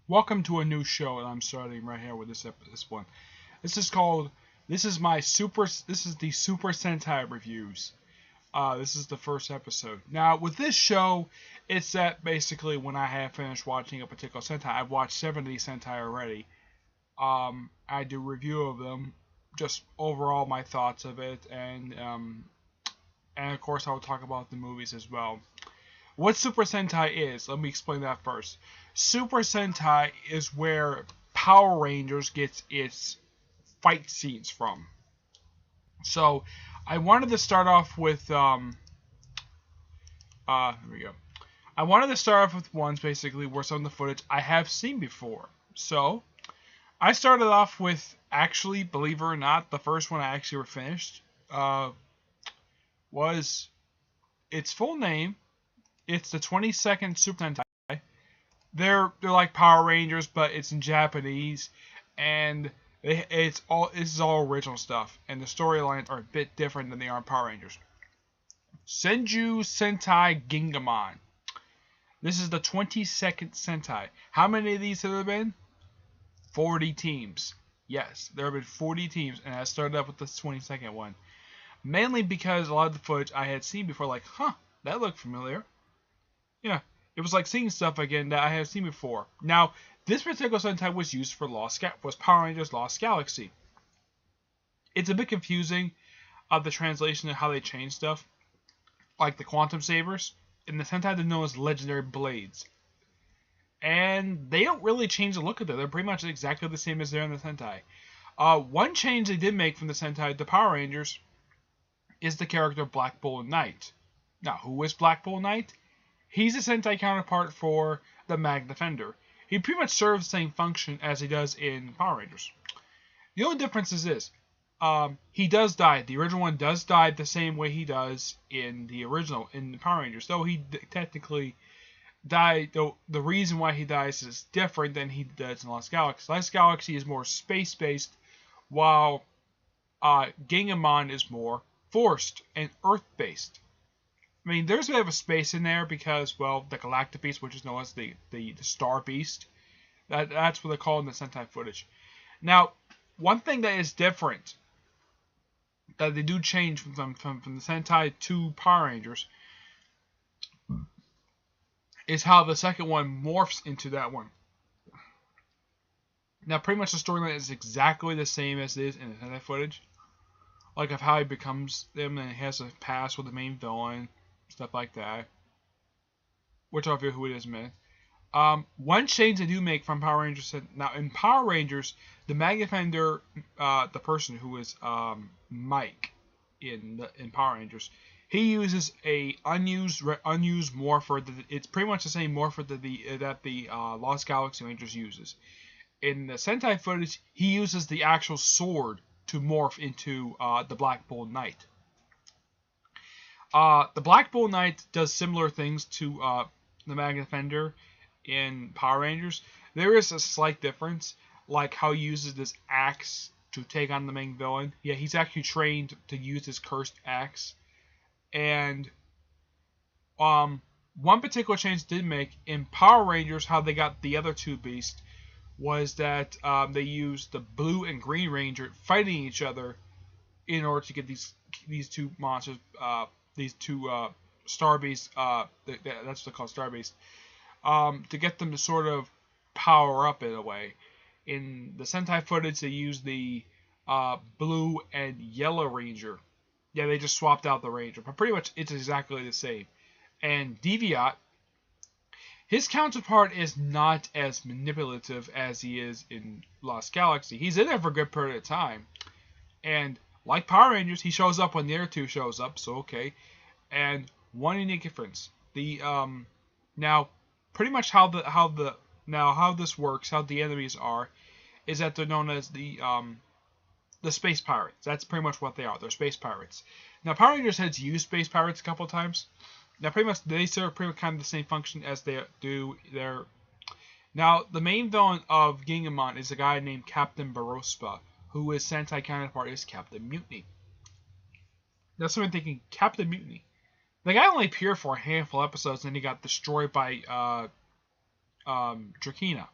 Welcome to a new show that I'm starting right here with this one. This is called this is my super this is the Super Sentai reviews. This is the first episode. Now with this show, it's that basically when I have finished watching a particular Sentai, I've watched 70 Sentai already. I do review of them, just overall my thoughts of it, and of course I will talk about the movies as well. What Super Sentai is, let me explain that first. Super Sentai is where Power Rangers gets its fight scenes from. So, I wanted to start off with, here we go. I wanted to start off with ones basically where some of the footage I have seen before. So, I started off with, actually, believe it or not, the first one I actually finished, was its full name. It's the 22nd Super Sentai. They're like Power Rangers, but it's in Japanese, and this is all original stuff, and the storylines are a bit different than they are in Power Rangers. Seijuu Sentai Gingaman. This is the 22nd Sentai. How many of these have there been? 40 teams. Yes, there have been 40 teams, and I started up with the 22nd one. Mainly because a lot of the footage I had seen before, like, that looked familiar. Yeah, it was like seeing stuff again that I have seen before. Now, this particular Sentai was used for was Power Rangers Lost Galaxy. It's a bit confusing of the translation of how they change stuff, like the Quantum Sabers. In the Sentai, they're known as Legendary Blades, and they don't really change the look of them. They're pretty much exactly the same as they're in the Sentai. One change they did make from the Sentai to Power Rangers is the character Black Bull Knight. Now, who is Black Bull Knight? He's a Sentai counterpart for the Mag Defender. He pretty much serves the same function as he does in Power Rangers. The only difference is this. He does die. The original one does die the same way he does in the original, in the Power Rangers. Though he technically died, though the reason why he dies is different than he does in Lost Galaxy. Lost Galaxy is more space-based, while Gingaman is more forced and Earth-based. I mean, there's a bit of a space in there because, well, the Galactic Beast, which is known as the Star Beast, that's what they call in the Sentai footage. Now, one thing that is different, that they do change from the Sentai to Power Rangers, is how the second one morphs into that one. Now, pretty much the storyline is exactly the same as it is in the Sentai footage. Like, of how he becomes them and he has a past with the main villain, stuff like that. Which I'll reveal who it is in a minute. One change they do make from Power Rangers. Now, in Power Rangers, the Mag Defender, the person who is Mike in Power Rangers, he uses a unused morpher. It's pretty much the same morpher that the Lost Galaxy Rangers uses. In the Sentai footage, he uses the actual sword to morph into the Black Bull Knight. The Black Bull Knight does similar things to the Mag Defender in Power Rangers. There is a slight difference, like how he uses this axe to take on the main villain. Yeah, he's actually trained to use his cursed axe. And one particular change they did make in Power Rangers, how they got the other two beasts, was that they used the Blue and Green Ranger fighting each other in order to get these two monsters, these two Star Beasts, that's what they're called, Star Beasts, to get them to sort of power up in a way. In the Sentai footage, they used the Blue and Yellow Ranger. Yeah, they just swapped out the Ranger, but pretty much it's exactly the same. And Deviat, his counterpart is not as manipulative as he is in Lost Galaxy. He's in there for a good period of time. And like Power Rangers, he shows up when the other two shows up, so okay. And one unique difference. Now pretty much how this works, how the enemies are, is that they're known as the space pirates. That's pretty much what they are. They're space pirates. Now Power Rangers has used space pirates a couple of times. Now, pretty much, they serve pretty much kind of the same function as they do their. Now, the main villain of Gingaman is a guy named Captain Barospa, who his Sentai counterpart is Captain Mutiny. That's what I'm thinking, Captain Mutiny. The guy only appeared for a handful of episodes, and he got destroyed by Drakina.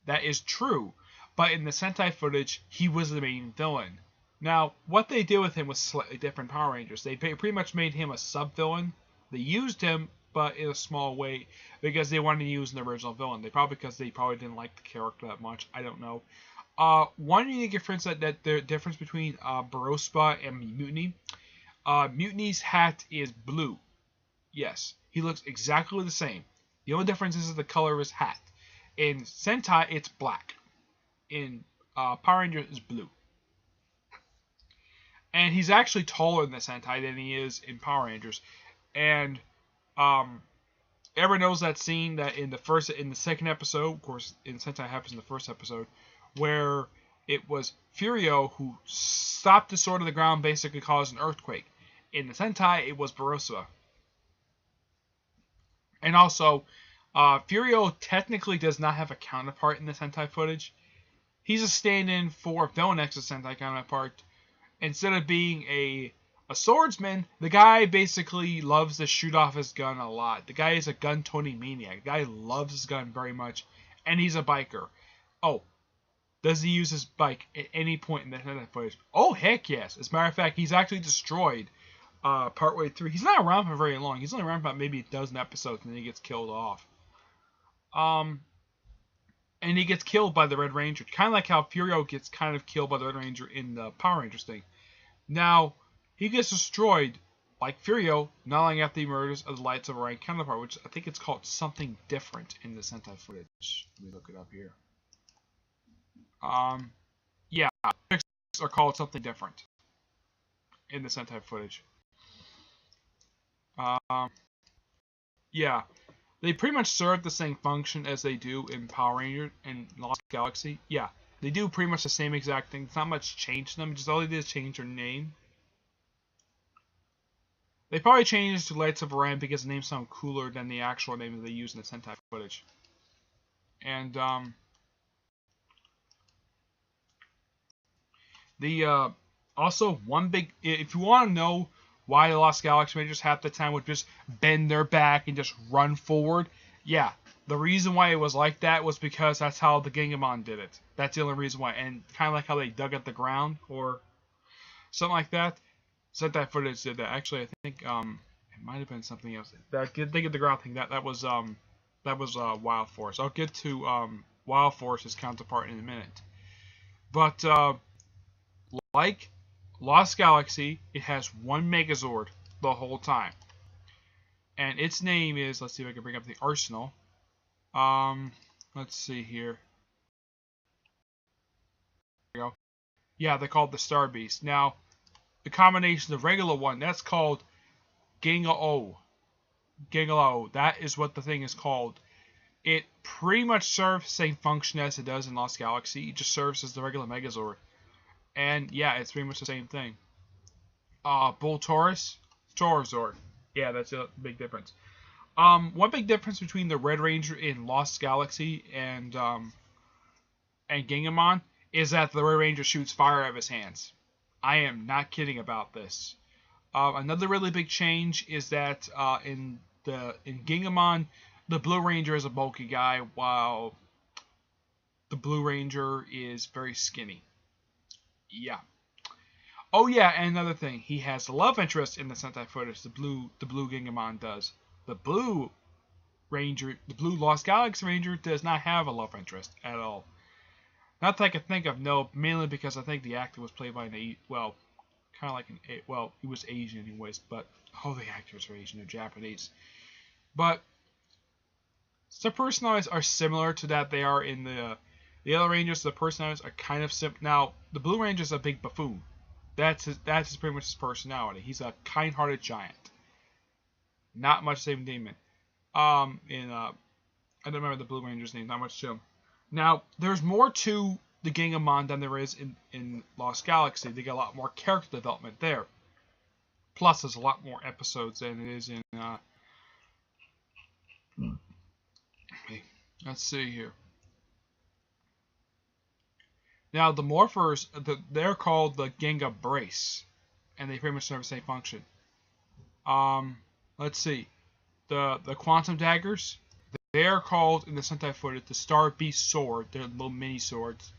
That is true. But in the Sentai footage, he was the main villain. Now, what they did with him was slightly different Power Rangers. They pretty much made him a sub-villain. They used him, but in a small way, because they wanted to use an original villain. Because they probably didn't like the character that much. I don't know. One unique difference that the difference between Barospa and Mutiny. Mutiny's hat is blue. Yes, he looks exactly the same. The only difference is the color of his hat. In Sentai, it's black. In Power Rangers, it's blue. And he's actually taller in the Sentai than he is in Power Rangers. And everyone knows that scene that in the second episode, of course, in Sentai happens in the first episode, where it was Furio who stopped the sword on the ground, basically caused an earthquake. In the Sentai, it was Barospa. And also, Furio technically does not have a counterpart in the Sentai footage. He's a stand-in for Villainex's Sentai counterpart. Instead of being a swordsman, the guy basically loves to shoot off his gun a lot. The guy is a gun-toting maniac. The guy loves his gun very much, and he's a biker. Oh, does he use his bike at any point in the Sentai footage? Oh, heck yes. As a matter of fact, he's actually destroyed partway through. He's not around for very long. He's only around about maybe a dozen episodes, and then he gets killed off. And he gets killed by the Red Ranger. Kind of like how Furio gets kind of killed by the Red Ranger in the Power Rangers thing. Now, he gets destroyed, like Furio, not long after the murders of the Lights of Orion counterpart, which I think it's called something different in the Sentai footage. Let me look it up here. Yeah, are called something different in the Sentai footage. Yeah. They pretty much serve the same function as they do in Power Rangers and Lost Galaxy. Yeah, they do pretty much the same exact thing. It's not much change to them. Just all they did is change their name. They probably changed to Lights of Orion because the name sounded cooler than the actual name that they use in the Sentai footage. And also one big, if you want to know why the Lost Galaxy Rangers half the time would just bend their back and just run forward. Yeah, the reason why it was like that was because that's how the Gingaman did it. That's the only reason why. And kind of like how they dug at the ground or something like that. Sentai footage did that. Actually, I think it might have been something else. That dig at the ground thing. That was Wild Force. I'll get to Wild Force's counterpart in a minute. But like Lost Galaxy, it has one Megazord the whole time. And its name is, let's see if I can bring up the arsenal. Let's see here. There we go. Yeah, they're called the Star Beast. Now, the combination of the regular one, that's called Ginga-O. Ginga-O. That is what the thing is called. It pretty much serves the same function as it does in Lost Galaxy. It just serves as the regular Megazord. And yeah, it's pretty much the same thing. Bull Taurus, Taurazord. Yeah, that's a big difference. One big difference between the Red Ranger in Lost Galaxy and Gingaman is that the Red Ranger shoots fire out of his hands. I am not kidding about this. Another really big change is that in Gingaman, the Blue Ranger is a bulky guy, while the Blue Ranger is very skinny. Yeah. Oh yeah, and another thing, he has a love interest in the Sentai footage. The blue Gingaman does. The Blue Ranger, the Blue Lost Galaxy Ranger, does not have a love interest at all. Not that I can think of, no, mainly because I think the actor was played by he was Asian anyways, but all the actors are Asian, they're Japanese. But the personalities are similar to that they are in the other Rangers. The personalities are kind of similar. Now, the Blue Ranger is a big buffoon. That's pretty much his personality. He's a kind-hearted giant. Not much same demon. I don't remember the Blue Ranger's name. Not much to him. Now, there's more to the Gingaman than there is in Lost Galaxy. They get a lot more character development there. Plus, there's a lot more episodes than it is in. Let's see here. Now, the Morphers, they're called the Ginga Brace, and they pretty much serve the same function. Let's see. The Quantum Daggers, They are called in the Sentai footage the Star Beast Sword. They're little mini swords.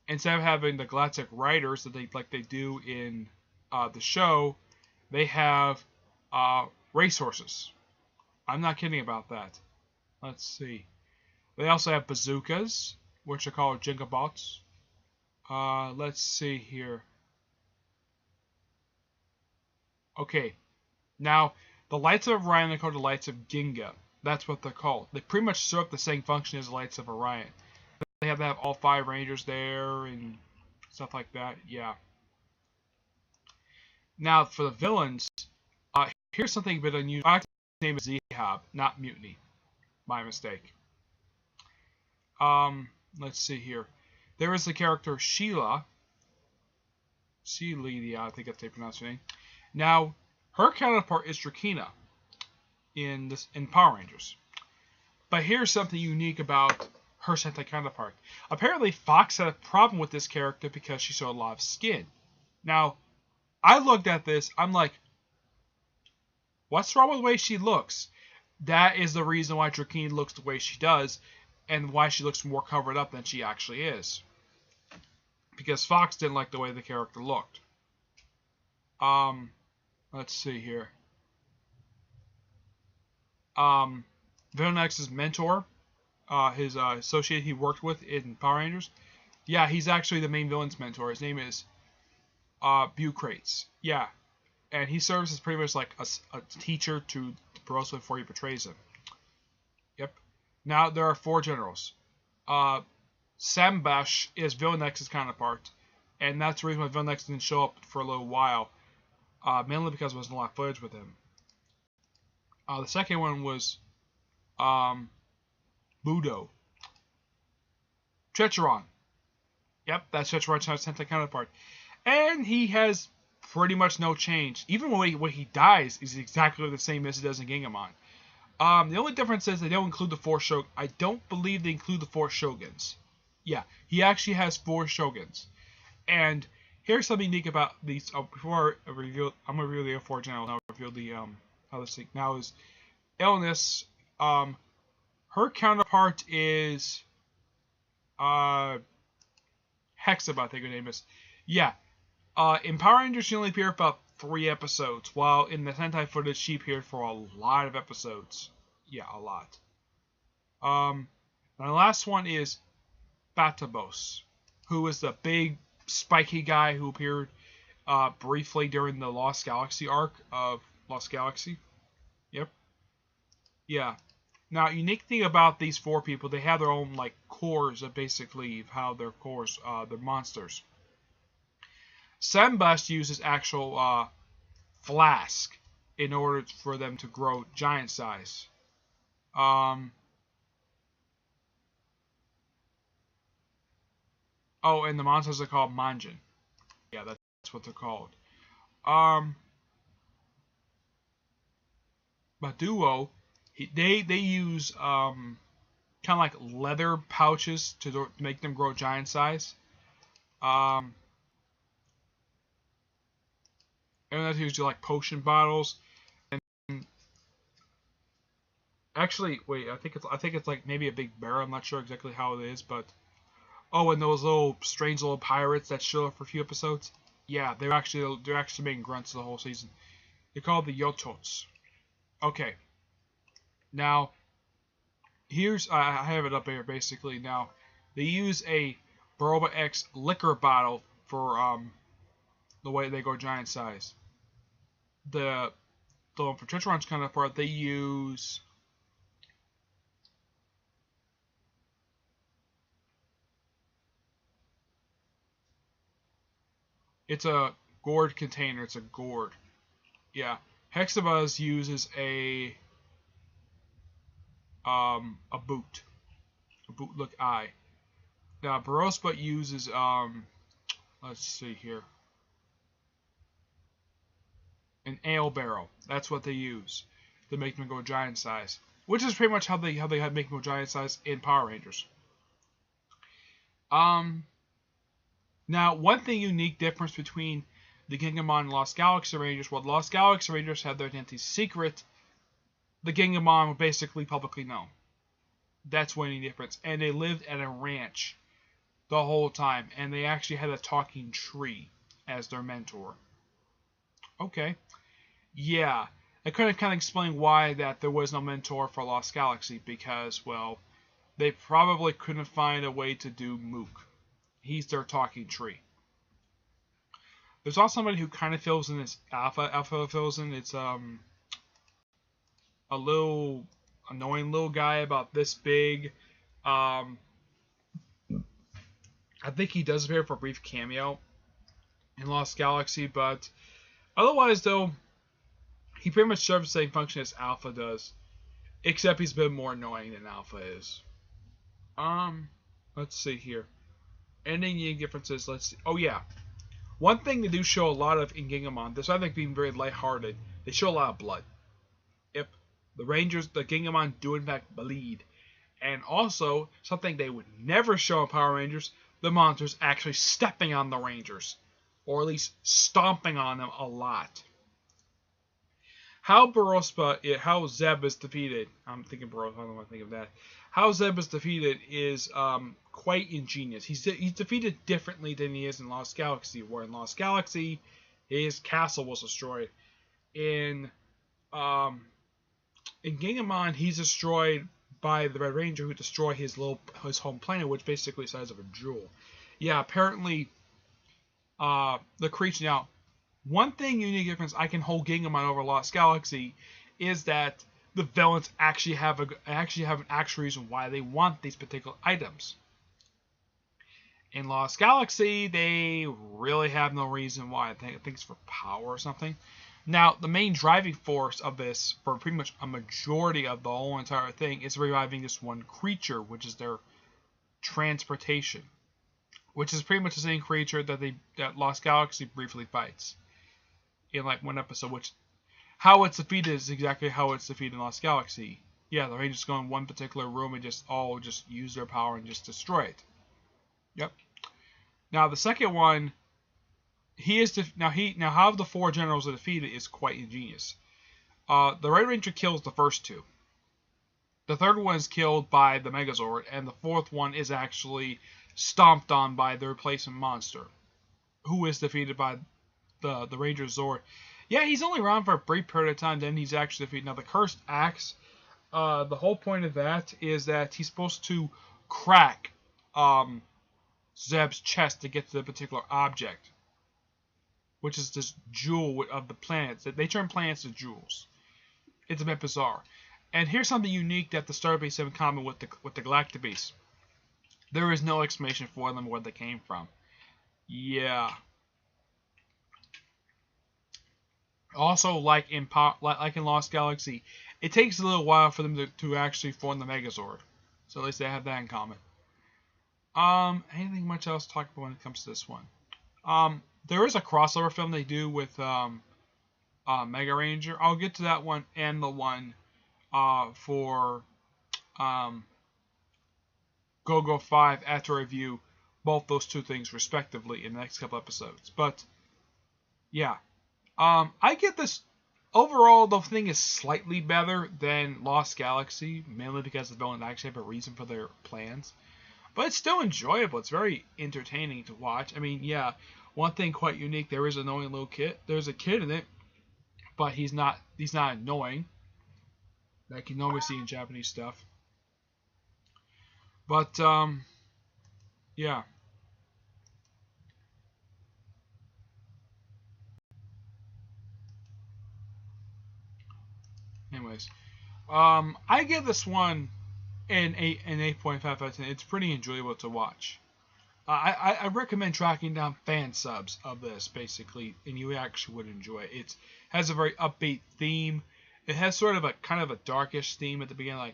Instead of having the Galactic Riders that they do in the show, they have racehorses. I'm not kidding about that. Let's see. They also have bazookas, which are called Gingabots. Let's see here. Okay. Now, the Lights of Orion are called the Lights of Ginga. That's what they're called. They pretty much serve the same function as the Lights of Orion. They have to have all 5 Rangers there and stuff like that. Yeah. Now, for the villains, here's something a bit unusual. His name is Zehab, not Mutiny. My mistake. Let's see here. There is the character Sheila. I think that's how you pronounce her name. Now, her counterpart is Drakina in Power Rangers. But here's something unique about her Sentai counterpart. Apparently, Fox had a problem with this character because she showed a lot of skin. Now, I looked at this, I'm like, what's wrong with the way she looks? That is the reason why Drakina looks the way she does, and why she looks more covered up than she actually is. Because Fox didn't like the way the character looked. Let's see here. Villain X's mentor, his associate he worked with in Power Rangers. Yeah, he's actually the main villain's mentor. His name is Bucrates. Yeah. And he serves as pretty much like a teacher to Barroso before he betrays him. Yep. Now, there are 4 generals. Sambash is Villain X's counterpart. And that's the reason why Villain X didn't show up for a little while. Mainly because there wasn't a lot of footage with him. The second one was Budo. Checheron. Yep, that's Checheron's Sentai counterpart. And he has pretty much no change. Even when he dies, is exactly the same as he does in Gingaman. The only difference is they don't include the 4 Shoguns. I don't believe they include the 4 Shoguns. Yeah, he actually has 4 Shoguns. And here's something unique about these. Before I reveal, I'm gonna reveal the 4 generals. I'll reveal the how this thing now is Illness. Her counterpart is Hexaba, I think her name is. Yeah. In Power Rangers, she only appeared for about 3 episodes, while in the Sentai footage, she appeared for a lot of episodes. Yeah, a lot. And the last one is Batabos, who is the big, spiky guy who appeared briefly during the Lost Galaxy arc of Lost Galaxy. Yep. Yeah. Now, unique thing about these 4 people, they have their own like cores of basically how their cores, they're monsters. Sambust uses actual flask in order for them to grow giant size. Oh, and the monsters are called Manjin. Yeah, that's what they're called. Baduo, they use kind of like leather pouches to make them grow giant size. And that's usually like potion bottles. And actually, wait, I think it's like maybe a big barrel. I'm not sure exactly how it is, but oh, and those little strange little pirates that show up for a few episodes. Yeah, they're actually making grunts the whole season. They're called the Yotots. Okay. Now, here's I have it up here basically. Now, they use a Baroba X liquor bottle for the way they go giant size. The one for Checheron's counterpart, they use it's a gourd container. It's a gourd. Yeah. Hexabuzz uses a boot. A bootlook eye. Now Barospa uses let's see here. An ale barrel. That's what they use to make them go giant size. Which is pretty much how they make them go giant size in Power Rangers. Now, one thing unique difference between the Gingaman and Lost Galaxy Rangers, well, the Lost Galaxy Rangers have their identity secret. the Gingaman were basically publicly known. That's one difference. And they lived at a ranch the whole time, and they actually had a talking tree as their mentor. Okay. Yeah. I couldn't kind of explain why that there was no mentor for Lost Galaxy, because, well, they probably couldn't find a way to do Mook. He's their talking tree. There's also somebody who kind of fills in as Alpha. Alpha fills in. It's a little annoying little guy about this big. I think he does appear for a brief cameo in Lost Galaxy, but otherwise, though, he pretty much serves the same function as Alpha does, except he's a bit more annoying than Alpha is. Let's see here. Any differences? Let's see. Oh yeah, one thing they do show a lot of in Gingaman, this I think being very lighthearted, they show a lot of blood. Yep, the Rangers, the Gingaman do in fact bleed, and also something they would never show in Power Rangers, the monsters actually stepping on the Rangers, or at least stomping on them a lot. How Zeb is defeated, I'm thinking Barospa, I don't want to think of that. How Zeb is defeated is quite ingenious. He's defeated differently than he is in Lost Galaxy, where in Lost Galaxy, his castle was destroyed. In Gingaman, he's destroyed by the Red Ranger, who destroyed his home planet, which basically is the size of a jewel. Yeah, apparently, the creature now. One thing unique difference I can hold Gingaman over Lost Galaxy is that the villains actually have an actual reason why they want these particular items. In Lost Galaxy, they really have no reason why. I think it's for power or something. Now, the main driving force of this, for pretty much a majority of the whole entire thing, is reviving this one creature, which is their transportation, which is pretty much the same creature that Lost Galaxy briefly fights in like one episode. Which, how it's defeated is exactly how it's defeated in Lost Galaxy. Yeah, the Rangers go in one particular room and just use their power and just destroy it. Yep. Now the second one, now how the four generals are defeated is quite ingenious. The Red Ranger kills the first two. The third one is killed by the Megazord, and the fourth one is actually stomped on by the replacement monster, who is defeated by the Ranger Zord. Yeah, he's only around for a brief period of time, then he's actually defeated. Now, the Cursed Axe, the whole point of that is that he's supposed to crack Zeb's chest to get to the particular object, which is this jewel of the planets. They turn planets to jewels. It's a bit bizarre. And here's something unique that the Starbase have in common with the Galactabase. There is no explanation for them where they came from. Yeah. Also, like in Lost Galaxy, it takes a little while for them to actually form the Megazord. So at least they have that in common. Anything much else to talk about when it comes to this one? There is a crossover film they do with Mega Ranger. I'll get to that one and the one for Go-Go 5 after I review both those two things respectively in the next couple episodes. But yeah. I get this. Overall, the thing is slightly better than Lost Galaxy, mainly because the villains actually have a reason for their plans. But it's still enjoyable. It's very entertaining to watch. I mean, yeah, one thing quite unique, there is an annoying little kid. There's a kid in it, but he's not annoying, like you normally see in Japanese stuff. But, yeah. Anyways, I give this one an 8.5 out of 10. It's pretty enjoyable to watch. I recommend tracking down fan subs of this, basically, and you actually would enjoy it. It has a very upbeat theme. It has sort of a kind of a darkish theme at the beginning,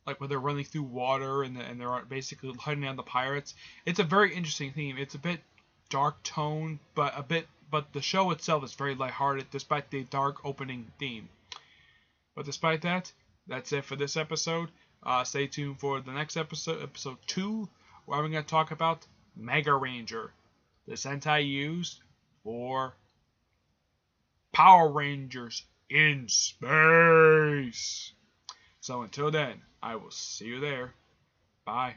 like where they're running through water and they're basically hunting down the pirates. It's a very interesting theme. It's a bit dark tone, but the show itself is very lighthearted despite the dark opening theme. But despite that, that's it for this episode. Stay tuned for the next episode, episode 2, where I'm going to talk about Mega Ranger, the Sentai used for Power Rangers in space. So until then, I will see you there. Bye.